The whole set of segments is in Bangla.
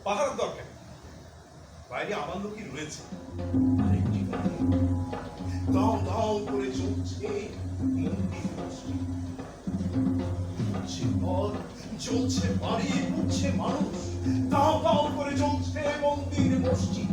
পাহাড়ের দরকার বাইরে আমার লোকই রয়েছে। দাও দাও করে চলছে মন্দির মসজিদ, ঘর চলছে বাড়ি, উঠছে মানুষ, দাও দাও করে চলছে মন্দির মসজিদ।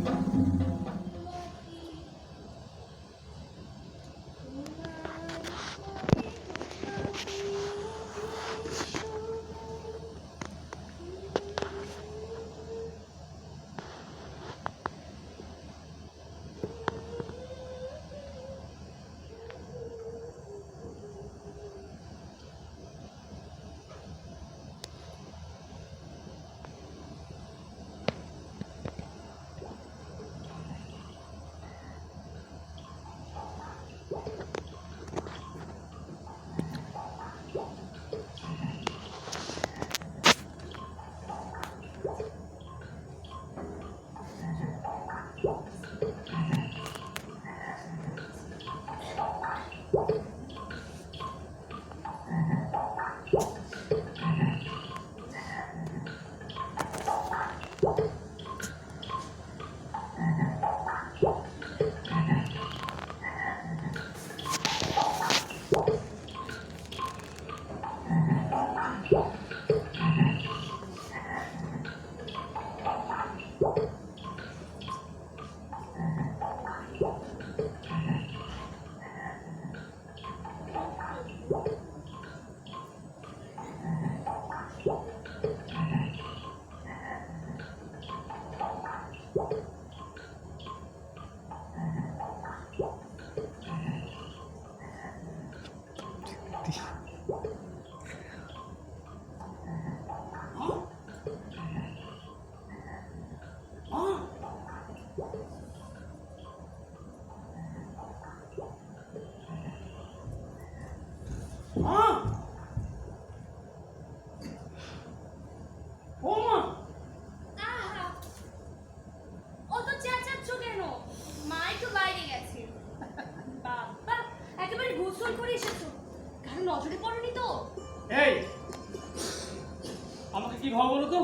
আমাকে কি ভাব বলো তো?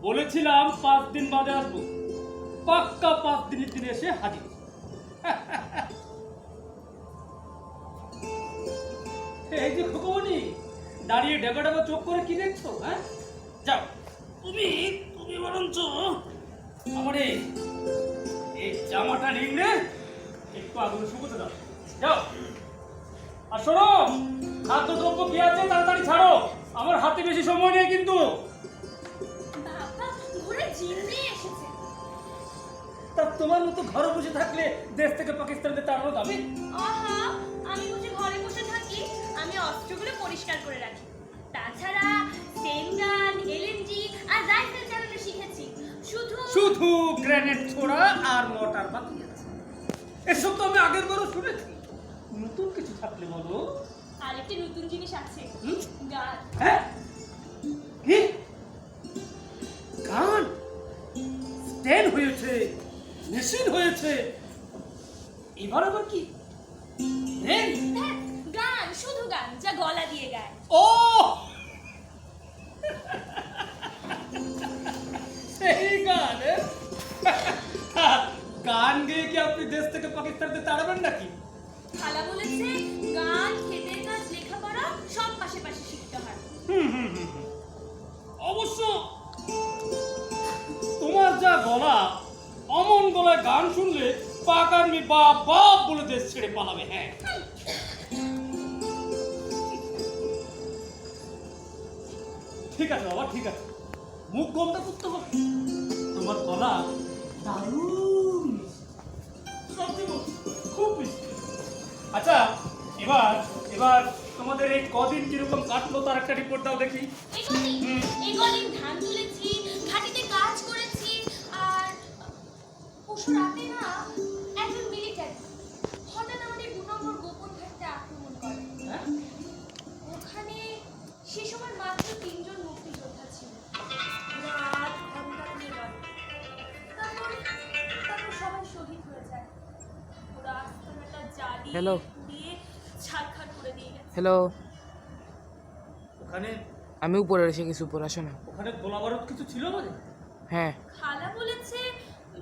বলেছিলাম 5 দিন বাদে আসবো, পাক্কা 5 দিনের দিনে এসে হাজির। এই যে খোকমনি দাঁড়িয়ে ডেকা ডেকা চোখ করে কি দেখছো? হ্যাঁ, যাও তুমি বরঞ্চ আমার এই জামাটা নিংড়ে একটু আগুনে শুকোতে দাও। যাও, আর শোনো, খাদ্যদ্রব্য কি আছে তাড়াতাড়ি ছাড়ো, আমার হাতে বেশি সময় নেই কিন্তু। তা তোমার মতো ঘরে বসে থাকলে দেশ থেকে পাকিস্তানকে তাড়ানো যাবে? আমি বুঝি ঘরে বসে থাকি? আমি অস্ত্রগুলো পরিষ্কার করে রাখি। তাছাড়া সেনগান, এলএনজি আর রাইফেল চালানো শিখেছি। শুধু গ্রেনেড ছোড়া আর মর্টার বাকি আছে। এসব তো আমি আগের বারও শুনেছি। নতুন কিছু থাকলে বলো। আরেকটি নতুন জিনিস আছে, গান। হ্যাঁ, কি গান? স্টেন হয়েছে, মেশিন হয়েছে, এবার আবার কি? গান, শুধু গান, যা গলা দিয়ে গায়। ও সেই গান? গান গেয়ে কি আপনি দেশ থেকে পাকিস্তানকে তাড়াবেন নাকি? খালা বলেছে গান, ক্ষেতের কাজ, লেখাপড়া সব পাশে পাশে শিখতে হয়। অবশ্য তোমার যা গলা, অমন গলায় গান শুনলে পাক আর্মি বাপ বাপ বলে দেশ ছেড়ে পালাবে। হ্যাঁ, ঠিক আছে বাবা, ঠিক আছে, মুখ গমটা করতে হবে। তোমার গলা দারুণ মিষ্টি, খুব মিষ্টি। আচ্ছা, এবার তোমাদের এই কদিন কিরকম কাটলো তার একটা রিপোর্ট দাও দেখি। এই কদিন ধান তুলেছি, ঘাটিতে কাজ করেছি, আর পরশু রাতে না একজন মিলিটারি হঠাৎ আমাদের 2 নম্বর গোপন ঘাটে আক্রমণ করে। ওখানে সে সময় মাত্র 3 জন মুক্তিযোদ্ধা ছিল। রাত ঘন্টা দিয়ে গেল, তারপর সবাই শহীদ হয়ে যায়। ওরা আস্তানাটা জ্বালিয়ে দিয়ে ছারখার করে দিয়ে গেছে। ওখানে আমি উপরে এসে কিছু উপরে আসো না। ওখানে গোলা বারুদ কিছু ছিল মানে? হ্যাঁ, খালা বলেছে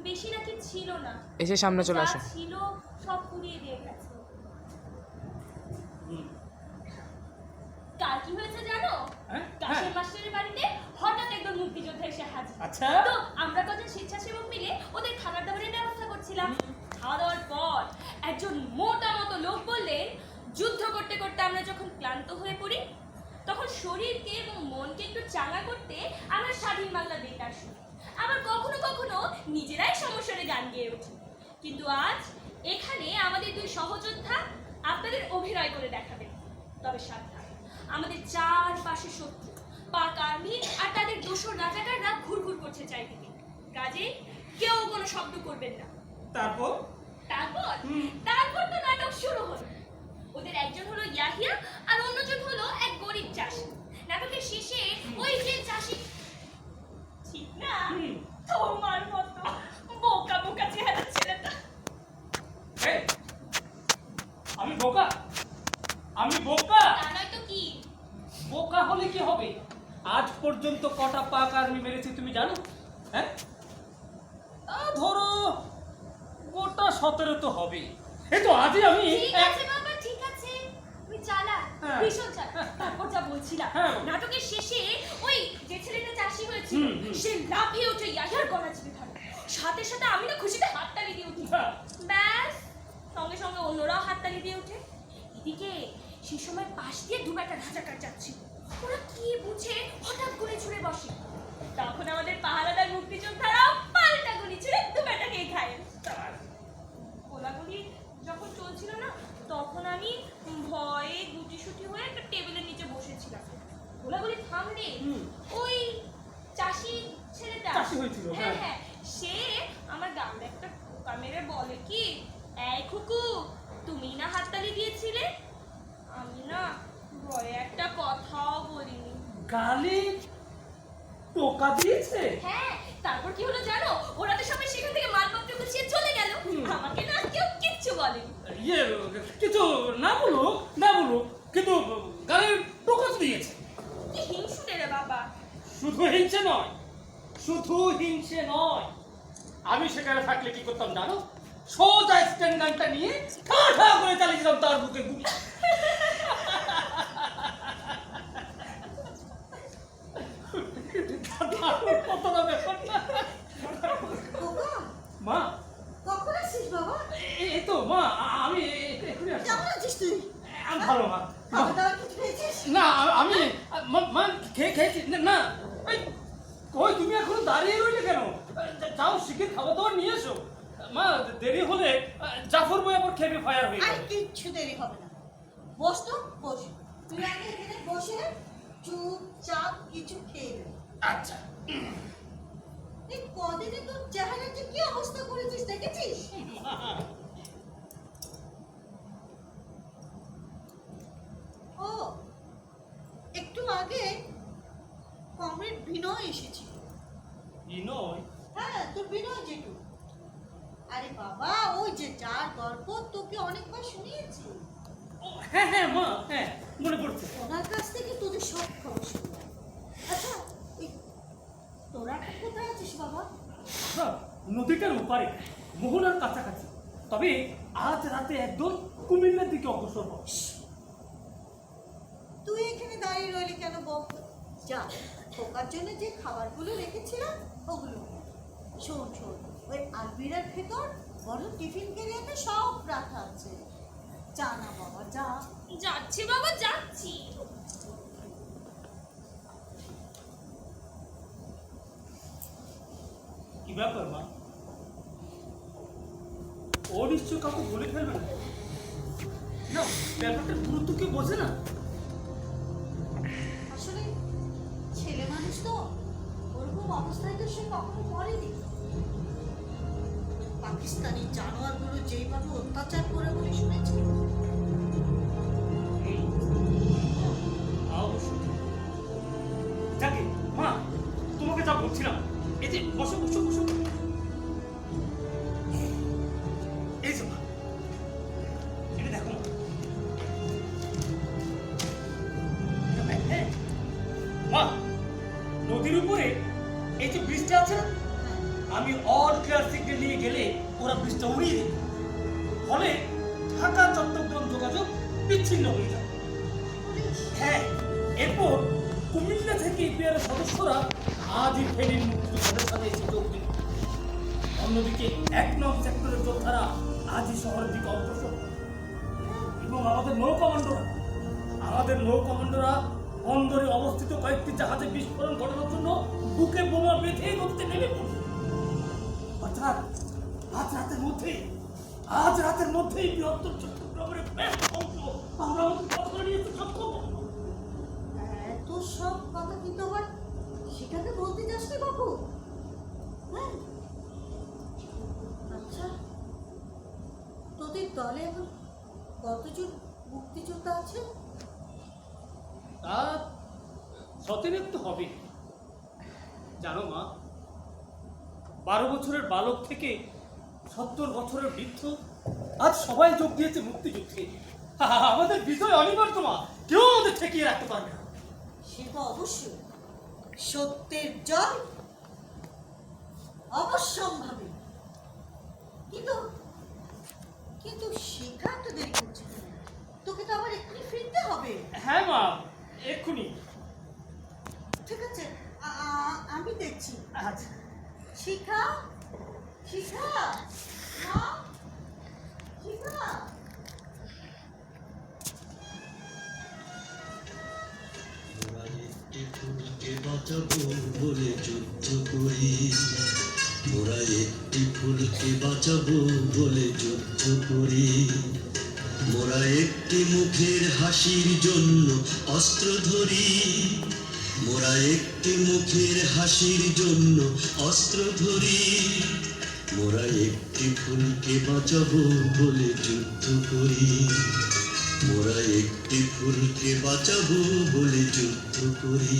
বেশি নাকি ছিল না, এসে সামনে চলে যা আসো। ছিল সব পুড়িয়ে দিয়ে গেছে। হুম। কাল কি হয়েছে জানো? হ্যাঁ? কাশেম মাস্টারের বাড়িতে হঠাৎ একজন মুক্তিযোদ্ধা এসে হাজির। আচ্ছা। তো আমরা কজন স্বেচ্ছাসেবক মিলে ওদের খাবার দাবারের ব্যবস্থা করছিলাম। খাওয়া দাওয়ার পর একজন মোটা মতো লোক বললেন, যুদ্ধ করতে করতে আমরা যখন ক্লান্ত হয়ে পড়ি তখন শরীরকে এবং মনকে একটু চাঙ্গা করতে আমরা স্বাধীন বাংলা বেতার শুনি, আবার কখনো কখনো নিজেরাই সমস্যারে গান গেয়ে উঠি। কিন্তু আজ এখানে আমাদের দুই সহযোদ্ধা আপনাদের অভিনয় করে দেখাবে। তবে সাবধান, আমাদের চারপাশে শত্রু, পাক আর্মি আর তাদের দোসর রাজাকাররা ঘুরঘুর করছে চারিদিকে। কাজে কেউ কোনো শব্দ করবেন না। তারপর? তারপর তারপর তো নাটক শুরু হলো। ওদের একজন হলো ইয়াহিয়া আর অন্যজন হলো এক গরিব চাষি। নাটকের শেষে ওই যে চাষি, ঠিক না, তোমার মতো বোকা বোকা চেহারা ছেলেটা। এই, আমি বোকা? আমি বোকা? তা নয় তো কি? বোকা হলে কি হবে? আজ পর্যন্ত কটা পাক আর্মি মেরেছি তুমি জানো? হ্যাঁ, ধরো গোটা 17 তো হবে। এই তো আজই আমি ঠিক আছে বাবা, ঠিক আছে, তুমি চালা, হ্যাঁ। ভীষণ চালা। তারপর যা বলছিলাম, হ্যাঁ। নাটকের শেষে ওই যে ছেলেটা চাষি হয়েছিল সে লাফিয়ে উঠে ইয়াহিয়ার গলা চিপে ধরে। সাথে সাথে আমি না খুশিতে হাততালি দিয়ে উঠি। হ্যাঁ। ব্যাস, সঙ্গে সঙ্গে অন্যরাও হাততালি দিয়ে ওঠে। এদিকে সেই সময় পাশ দিয়ে দুবাটা রাজাকার যাচ্ছিল। ওরা কি বুঝে হঠাৎ গুলি ছুড়ে বসে। তখন আমাদের পাহারাদার মুক্তিযোদ্ধারাও পাল্টা গুলি ছুড়ে দুবাটাকেই খায়। গোলাগুলি যখন চলছিল না তখন আমি ভয়ে গুটিসুটি হয়ে একটা টেবিলের নিচে বসেছিলাম। গোলাগুলি থামলে ওই চাষি ছেলেটা চাষি হয়েছিল, হ্যাঁ হ্যাঁ। হ্যাঁ, সে আমার গালে একটা টোকা মেরে বলে কি, এই খুকু তুমি না হাততালি দিয়েছিলে? আমি না ভয়ে একটা কথাও বলিনি। গালে টোকা দিয়েছে? হ্যাঁ, তারপর কি হলো জানো? ওরা তো সবাই সেখান থেকে মালপত্র গুছিয়ে চলে গেল, আমাকে না কেউ কিচ্ছু বলেনি। ইয়ে, কিছু না বলুক কিন্তু গালে টোকা তো দিয়েছে। কি হিংসুটে রে বাবা। শুধু হিংসে নয়, আমি সেখানে থাকলে কি করতাম জানো? সোজা স্ট্যান্ডারটা নিয়ে ঠা ঠা করে চালিয়ে দিতাম তার বুকে গুলি। কতটা ব্যাপারটা। মা, কখন আসছিস বাবা? এই তো মা, আমি এক্ষুনি আসছি। কেমন আছিস তুই? আমি ভালো মা। খাওয়া দাওয়া কিছু খেয়েছিস? না, আমি মা খেয়েছি না। এই কই তুমি এখনো দাঁড়িয়ে রইলে কেন? যাও শিখে খাওয়া দাওয়া নিয়ে এসো। মা, দেরি হলে জাফর ভাই আবার খেপে ফায়ার হয়ে আর যাবে। কিচ্ছু দেরি হবে না। বস তো, বস। তুই আগে এখানে বসে চুপচাপ কিছু খেয়ে নে। আচ্ছা। এই কদিনে তোর চেহারা যে কি অবস্থা করেছিস দেখেছিস? ও, একটু আগে কমরেড বিনয় এসেছিল। বিনয়? হ্যাঁ, তোর বিনয় জেঠু। আরে বাবা, ওই যে যার গল্প তোকে অনেকবার শুনিয়েছি, হ্যাঁ হ্যাঁ মা, হ্যাঁ মনে পড়ছে। ওনার কাছ থেকে তোদের সব খবর শুনলাম। আচ্ছা, ওই তোরা এখন কোথায় আছিস বাবা? হ্যাঁ, নদীটার ওপারে, মোহনার কাছাকাছি। তবে আজ রাতে একদম কুমিল্লার দিকে অগ্রসর হব। তুই এখানে দাঁড়িয়ে রইলি কেন বল? যা, খোকার জন্য যে খাবারগুলো রেখেছিলাম ওগুলো নে। শোন, ওই আলমিরার ভেতর বড় টিফিন ক্যারিয়ারে সব রাখা আছে। যা না বাবা, যা। যাচ্ছি বাবা, যাচ্ছি। কি ব্যাপার মা? ও নিশ্চয় কাউকে বলে ফেলবে না? না, ব্যাপারটার গুরুত্ব কি বোঝে না? আসলে ছেলে মানুষ তো, ওরকম অবস্থায় তো সে কখনো পড়েনি। পাকিস্তানি জানোয়ারগুলো যেইভাবে অত্যাচার করে বলে শুনেছি। অবশ্যই। যাকে মা, তোমাকে যা বলছিলাম, এই যে বসো বসো বসো। এই যে মা, এটা দেখো মা। মা, নদীর উপরে এই যে ব্রিজটা আছে না, আমি অল ক্লিয়ার সিগন্যাল নিয়ে গেলে ওরা ব্রিজটা উড়িয়ে দেবে, ফলে ঢাকা চট্টগ্রাম যোগাযোগ বিচ্ছিন্ন হয়ে যাবে। হ্যাঁ, এরপর কুমিল্লা থেকে ইপিআর সদস্যরা আজই ফেনীর মুক্তিযোদ্ধাদের সাথে এসে যোগ দিল। অন্যদিকে 1 নং সেক্টরের যোদ্ধারা আজই শহরের দিকে অগ্রসর, এবং আমাদের নৌ কমান্ডোরা বন্দরে অবস্থিত কয়েকটি জাহাজে বিস্ফোরণ ঘটানোর জন্য বুকে বোমা বেঁধে নদীতে নেমে পড়ল। আজ রাতের মধ্যেই বৃহত্তর চট্টগ্রামের ব্যাপক অংশ আমরা আমাদের দখলে নিয়ে সক্ষম হব। এত সব কথা কিন্তু আবার সেখানে বলতে যাসনি বাবু। হ্যাঁ, আচ্ছা, তোদের দলে এখন কতজন মুক্তিযোদ্ধা আছে? তা 17 তো হবে। জানো মা, 12 বছরের বালক থেকে 70 বছরের বৃদ্ধ আজ সবাই যোগ দিয়েছে মুক্তিযুদ্ধে। আমাদের বিজয় অনিবার্য মা, কেউ আমাদের ঠেকিয়ে রাখতে পারবে না। সে তো অবশ্যই, সত্যের জয় অবশ্যম্ভাবী। কিন্তু কিন্তু শেখা তো দেরি করছে কেন? তোকে তো আবার এক্ষুনি ফিরতে হবে। হ্যাঁ মা, এক্ষুনি। ঠিক আছে, আমি দেখছি। আচ্ছা। শিখা, শিখা, মা, শিখা। মোরা একটি ফুলকে বাঁচাবো বলে যুদ্ধ করি, মোরা একটি ফুলকে বাঁচাবো বলে যুদ্ধ করি, মোরা একটি মুখের হাসির জন্য অস্ত্র ধরি, মোরা একটি মুখের হাসির জন্য অস্ত্র ধরি, মোরা একটি ফুলকে বাঁচাবো বলে যুদ্ধ করি, মোরা একটি ফুলকে বাঁচাবো বলে যুদ্ধ করি।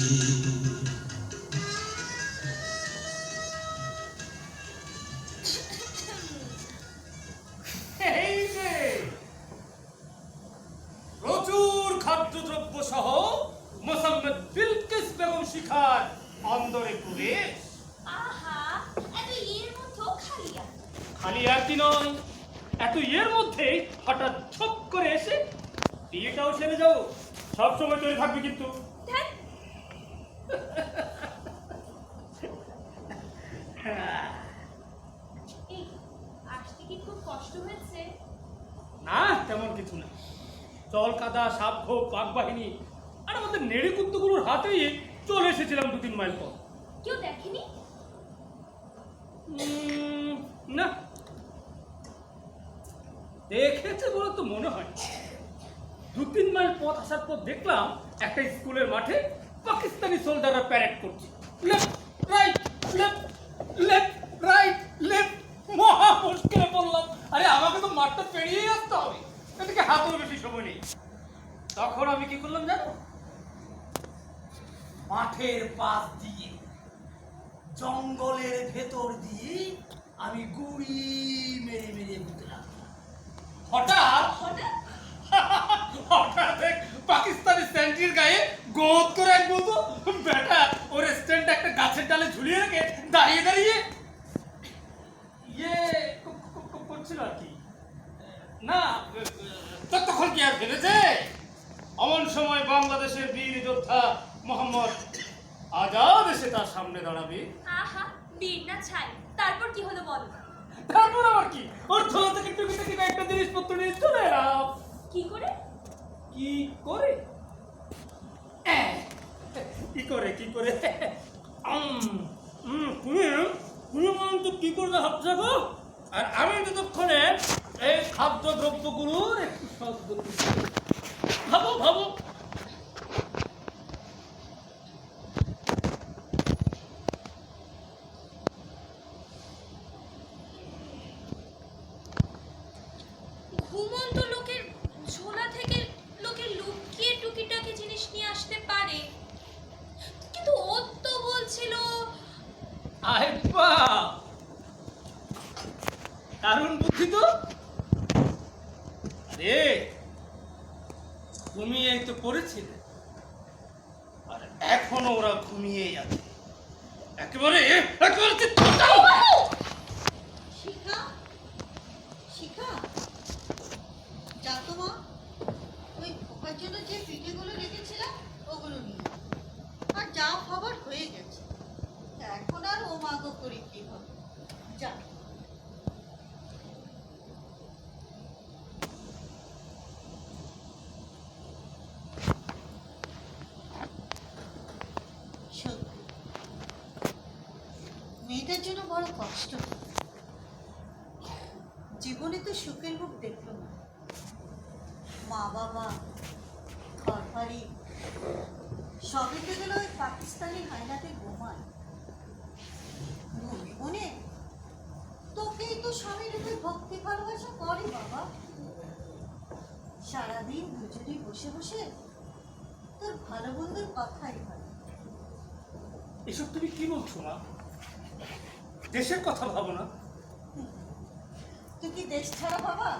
এই যে প্রচুর খাদ্যদ্রব্য সহ মোসাম্মেদ বিলকিস বেগম শিখার অন্দরে প্রবেশ। আহা, এত ইয়ের মধ্যেও খালি আছে। খালি একই নয়, এত ইয়ের মধ্যেই হঠাৎ ঝপ করে এসে বিয়েটাও সেরে যাও। সবসময় তৈরি থাকবে কিন্তু। ধ্যাৎ, এই আসতে কি খুব কষ্ট হয়েছে? না, তেমন কিছু না। জল কাদা, সাপ খোপ, বাঘ বাহিনী আর আমাদের নেড়ি কুত্তুগুলোর হাতেই চলে এসেছিলাম 2-3 মাইল পর। কেউ দেখেনি? না, দেখেছে বলে তো মনে হয়। 2-3 মাইল পথ আসার পর দেখলাম একটা স্কুলের মাঠে পাকিস্তানি সোলজাররা প্যারেড করছে। Left right, left left right left. মহা মুশকিলে পড়লাম। আরে আমাকে তো মাঠটা পেরিয়েই আসতে হবে, এদিকে হাতেও বেশি সময় নেই। তখন আমি কি করলাম জানো? মাঠের পাশ দিয়ে, জঙ্গলের ভেতর দিয়ে আমি গুড়ি মেরে মেরে বুঝলাম। হঠাৎ হঠাৎ এক পাকিস্তানি সেন্ট্রির গায়ে গোদ করে এক বলতো, বেটা ওর স্ট্যান্ড একটা গাছের ডালে ঝুলিয়ে রেখে দাঁড়িয়ে দাঁড়িয়ে ইয়ে করছিল আর কি। না, তখন কি আর ভেবেছে অমন সময় বাংলাদেশের বীর যোদ্ধা মোহাম্মদ আজাদ এসে তার সামনে দাঁড়াবে? আহা, বীর না ছাই। তারপর কি হলো বলো? তারপর আবার কি, ওর ছোলা থেকে টুপি থেকে একটা জিনিসপত্র নিয়ে চলে এলাম। কি করে? কি করে কি করে কি করে তুমি বলুন তো কি করে ভাবছো গো? আর আমি ততক্ষণে এই খাদ্য দ্রব্যগুলোর একটু শব্দ ভাবো ভাবো। ঘুমন্ত লোকের ঝোলা থেকে লোকে লুকিয়ে টুকিটাকি জিনিস নিয়ে আসতে পারে, কিন্তু ও তো বলছিল। আরে বাহ, দারুণ বুদ্ধি তো। আরে তুমি এই তো ঘুমিয়ে আছে। একেবারে একেবারে চিৎকার। শিখা, শিখা, যা তো মা, ওই খোকার জন্য যে পিঠেগুলো রেখেছিলাম ওগুলো নিয়ে আয়। আর যা খবর হয়ে গেছে, এখন আর ও মাগো করি কি হবে, যা। সত্যি মেয়েটার জন্য বড় কষ্ট। জীবনে তো সুখের মুখ দেখলো না। মা বাবা, ঘর বাড়ি সবই তো গেল ওই পাকিস্তানি হায়নাতে বোমায়। মনে মনে তোকেই তো স্বামীর উপর ভক্তি ভালোবাসা করে বাবা। সারাদিন দুজনে বসে বসে তোর ভালো বন্ধুর কথাই ভালো। এসব তুমি কি বলছো মা? দেশের কথা ভাবো না? তুই কি দেশ ছাড়া বাবা?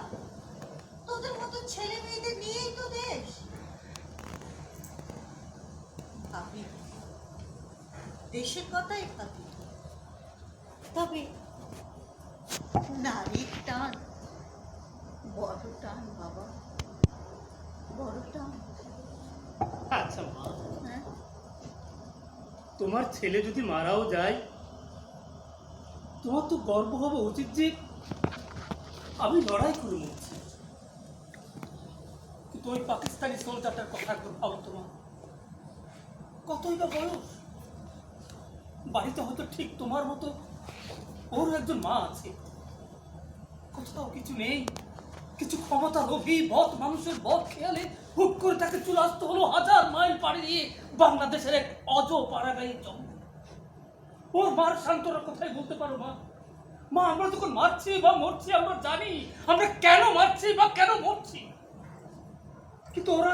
তোদের মতো ছেলে মেয়েদের নিয়েই তো দেশ। ভাবি, দেশের কথাই ভাবি, তবে নারীর টান বড় টান বাবা, বড় টান। আচ্ছা মা, হ্যাঁ, তোমার ছেলে যদি মারাও যায়, তোমার তো গর্ব হওয়া উচিত যে আমি লড়াই করে মরছি। কিন্তু ওই পাকিস্তানি সোলজারটার কথা একবার ভাবো তোমার, কতই বা বয়স। বাড়িতে হয়তো ঠিক তোমার মতো ওর একজন মা আছে, কোথাও কিছু নেই। কিছু ক্ষমতা লোভী বদ মানুষের বদ খেয়ালে হুক করে তাকে চলে আসতে হলো 1000 মাইল পাড়ি দিয়ে বাংলাদেশের এক অজ পাড়াগাঁয়ে জঙ্গল। ওর মার শান্তরা কোথায় বলতে পারো মা? মা, আমরা যখন মারছি বা মরছি আমরা জানি আমরা কেন মারছি বা কেন মরছি, কিন্তু ওরা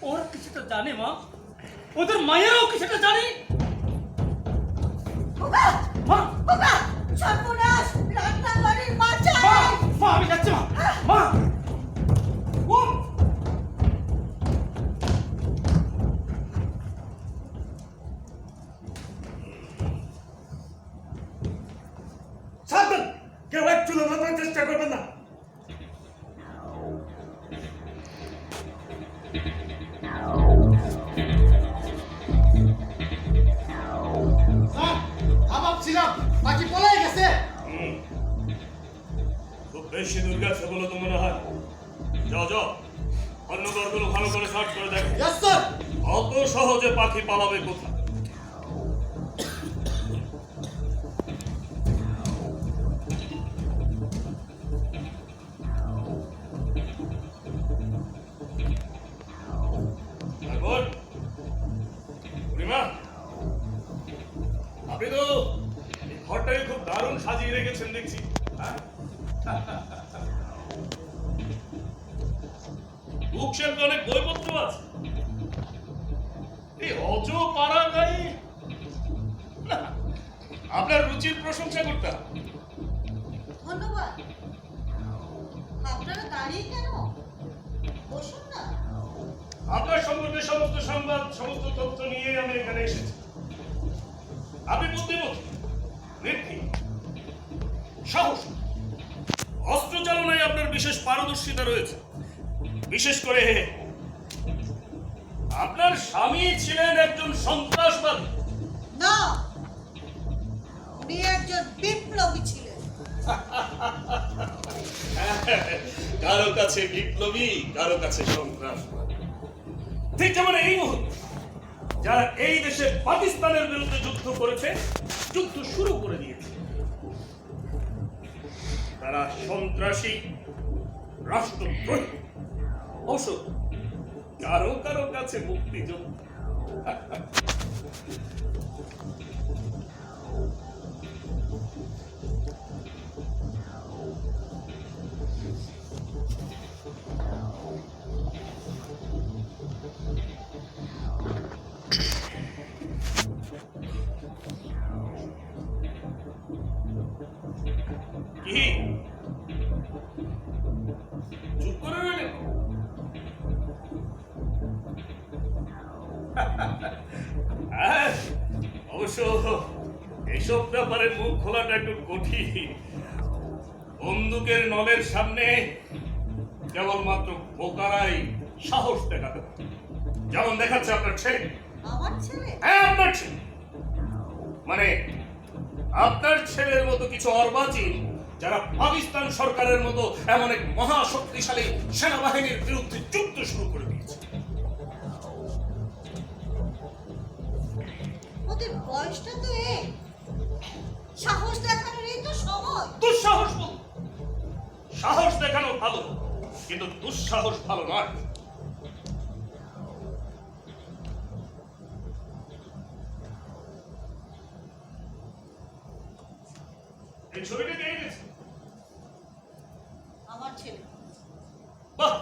ওরা কি সেটা জানে মা? ওদের মায়েরাও কি সেটা জানে? খোকা, মা, খোকা, সর্বনাশ, রান্নাঘরের মা মা, চাই। মা, আমি যাচ্ছি মা। মা, ও সাবধান, কেউ এক চুলো মাথার চেষ্টা করবেন না। ভাবছিলাম বাকি পলাই গেছে। খুব বেশি দূর গেছে বলে তো মনে হয়। যাও যাও, অন্য ঘরগুলো ভালো করে সার্চ করে দেখো। Yes sir. অত সহজে পাখি পালাবে কোথায়? তারপর পূর্ণিমা, আপনি তো এই ঘরটাকে খুব দারুণ সাজিয়ে রেখেছেন দেখছি। হ্যাঁ, বুক শেলফে অনেক বইপত্র আছে। এই অজ পাড়াগাঁয়ে না, আপনার রুচির প্রশংসা করতে হবে। ধন্যবাদ। আপনারা দাঁড়িয়ে কেন? বসুন না। আপনার সম্পর্কে সমস্ত সংবাদ, সমস্ত তথ্য নিয়ে আমি এখানে এসেছি। আপনি বুদ্ধিমতী, নির্ভীক, সাহস, অস্ত্র চালনায় আপনার বিশেষ পারদর্শিতা রয়েছে। বিশেষ করে আপনার স্বামী ছিলেন একজন সন্ত্রাসবাদী। না, উনি একজন বিপ্লবী ছিলেন। কারো কাছে বিপ্লবী, কারো কাছে সন্ত্রাসবাদী। ঠিক যেমন এই মুহূর্তে যারা এই দেশে পাকিস্তানের বিরুদ্ধে যুদ্ধ করেছে, যুদ্ধ শুরু করে দিয়েছে, তারা সন্ত্রাসী, রাষ্ট্রদ্রোহী, অবশ্য কারো কারো কাছে মুক্তিযোদ্ধা। কি চুপ করে রইলেন? অবশ্য এসব ব্যাপারে মুখ খোলাটা একটু কঠিন। বন্দুকের নলের সামনে কেবলমাত্র বোকারাই সাহস দেখাতে পারে, যেমন দেখাচ্ছে আপনার ছেলে। আমার ছেলে? হ্যাঁ, আপনার ছেলে। মানে আপনার ছেলের মতো কিছু অর্বাচীন যারা পাকিস্তান সরকারের মতো এমন এক মহাশক্তিশালী সেনাবাহিনীর বিরুদ্ধে যুদ্ধ শুরু করে দিয়েছে। ওদের বয়সটা তো সাহস দেখানোর এই তো সময়। দুঃসাহস বল, সাহস দেখানো ভালো, কিন্তু দুঃসাহস ভালো নয়। এই ছবিটা কে এনেছে? আমার ছেলে। বাহ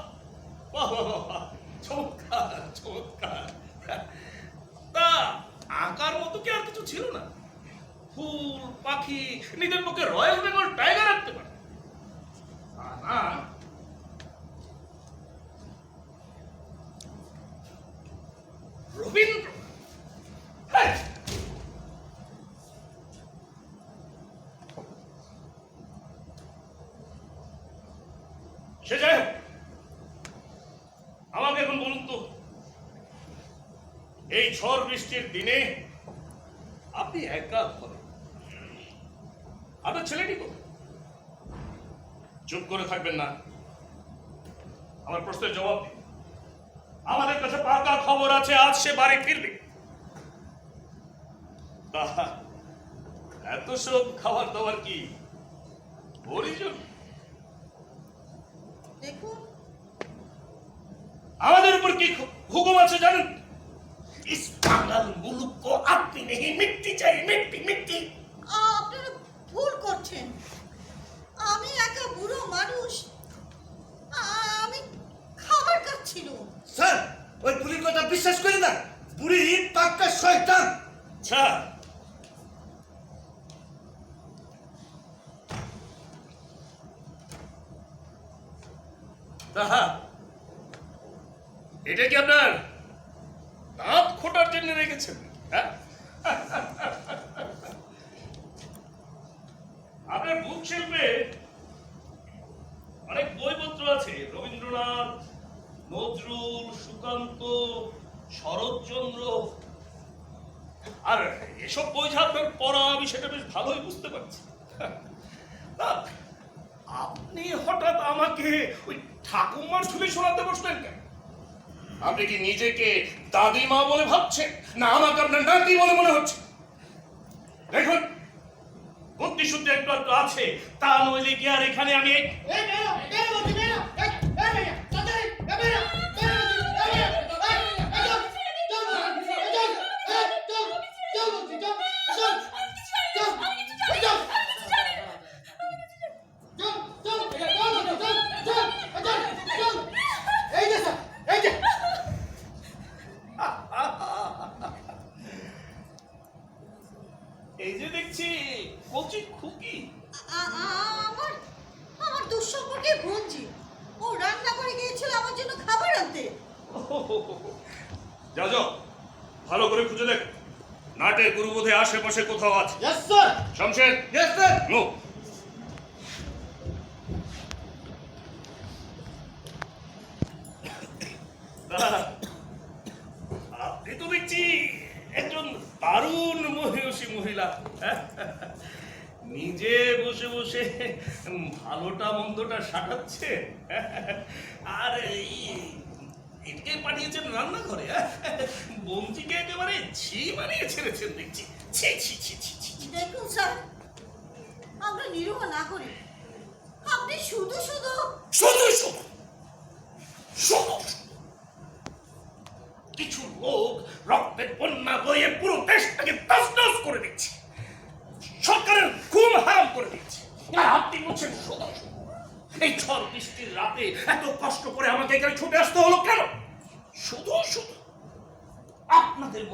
বাহ বাহ বাহ, চমৎকার চমৎকার। তা আঁকার মতো কি আর কিছু ছিল না? ফুল পাখি, নিজের পক্ষে রয়্যাল বেঙ্গল টাইগার রাখতে পারে না? রবীন্দ্র, হ্যাঁ। সে যাই হোক, আমাকে এখন বলুন তো, এই ঝড় বৃষ্টির দিনে আপনি একা ঘরে, আপনার ছেলেটি কোথায়? চুপ করে থাকবেন না, আমার প্রশ্নের জবাব দিন। আমাদের কাছে পাকা খবর আছে আজ সে বাড়ি ফিরবে। তা এত সব খাবার দাবার কি পরিজন? দেখুন, আমাদের উপর কি হুকুম আছে জানেন? इस पागल मुल्क को अपनी नहीं मिट्टी चाहिए, मिट्टी मिट्टी। আপনারা ভুল করছেন। আমি একা বুড়ো মানুষ, আমি খাবার খাচ্ছিল। স্যার, ওই বুড়ির কথা বিশ্বাস করি না। বুড়ি পাক্কা শয়তান। আচ্ছা, তাহা এটা কি আপনার দাঁত খোটার জন্য রেখেছেন? হ্যাঁ, আপনার বুক শিল্পে অনেক বইপত্র আছে, রবীন্দ্রনাথ, নজরুল, সুকান্ত, শরৎচন্দ্র। আর এসব বই যা আপনার পড়া, আমি সেটা বেশ ভালোই বুঝতে পারছি। তা আপনি হঠাৎ আমাকে ওই ঠাকুমার ছবি শোনাতে বসলেন কেন? আপনি কি নিজেকে দাদিমা বলে ভাবছেন, না আমাকে আপনার নাতি বলে মনে হচ্ছে? দেখুন, বুদ্ধি শুদ্ধি একটু একটু আছে, তা নইলে কি আর এখানে আমি এই যে দেখছি কচি খুকি। আমার আমার দুঃসম্পর্কে বোনজি, ও রান্না করে গিয়েছিল আমার জন্য খাবার আনতে। যাও যাও, ভালো করে খুঁজে দেখ, নাটে গুরুবোধে আশেপাশে কোথাও আছে। Yes sir. Shamsher, yes sir. No. আপনি তো দেখছি একজন দারুণ মহিষী মহিলা। নিজে বসে বসে ভালোটা মন্দটা সাটাচ্ছে, আর এটাকে পাঠিয়েছেন রান্নাঘরে। বঞ্চিকে একেবারে ছি মানিয়ে ছেড়েছেন দেখছি। ছি ছি ছি ছি ছি। দেখুন স্যার, আমরা নিরীহ নাগরিক, আপনি শুধু শুধু শুধু শুধু শুধু কিছু লোক রক্তের বন্যা বয়ে পুরো দেশটাকে তছনছ করে দিচ্ছে, সরকারের ঘুম হারাম করে দিচ্ছে, আর আপনি বলছেন শুধু শুধু। এই ঝড় বৃষ্টির রাতে এত কষ্ট করে আমাকে এখানে ছুটে আসতে হলো কেন? শুধু শুধু আপনাদের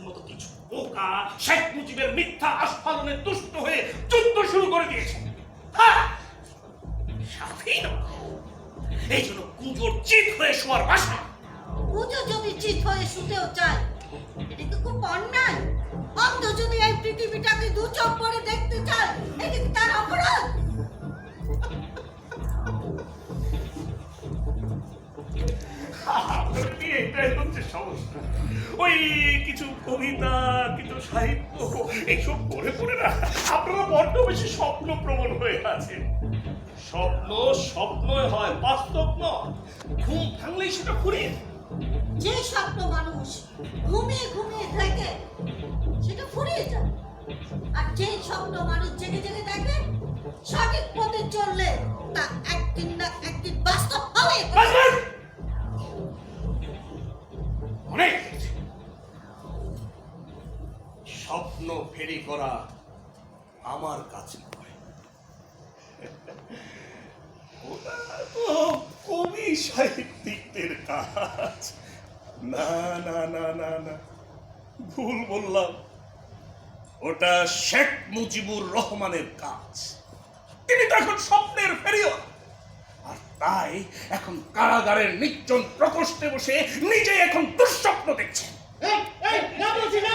মতো কিছু বোকা শেখ মুজিবের মিথ্যা আস্ফালনে তুষ্ট হয়ে যুদ্ধ শুরু করে দিয়েছে। হ্যাঁ, সাথেই না, এই জন্য কুজোর চিত হয়ে শোয়ার বাসা। পুজো যদি চিত হয়ে শুতেও চায়, এটা তো খুব অন্যায়। অন্ধ যদি এই পৃথিবীটাকে দু চোখ করে দেখতে চায় এটা কি তার অপরাধ? এটাই হচ্ছে সমস্যা। ওই কিছু কবিতা, কিছু সাহিত্য এইসব পড়ে পড়ে না আপনারা বড্ড বেশি স্বপ্ন প্রবণ হয়ে আছেন। স্বপ্ন স্বপ্নই হয়, বাস্তব নয়। ঘুম ভাঙলেই সেটা ফুরিয়ে যায়। যে স্বপ্ন মানুষ ঘুমিয়ে ঘুমিয়ে দেখে সেটা ফুরিয়ে যায়, আর যে স্বপ্ন মানুষ জেগে জেগে দেখে সঠিক পথে চললে তা একদিন না একদিন বাস্তব হবে। বাস! অনেক হয়েছে। স্বপ্ন ফেরি করা আমার কাজ নয়, ওটা তো কবি সাহিত্যিকদের কাজ। না না না না না, ভুল বললাম। ওটা শেখ মুজিবুর রহমানের কাজ। তিনি তো এখন স্বপ্নের ফেরিওয়ালা, আর তাই এখন কারাগারের নির্জন প্রকোষ্ঠে বসে নিজে এখন দুঃস্বপ্ন দেখছেন। না বলছি না,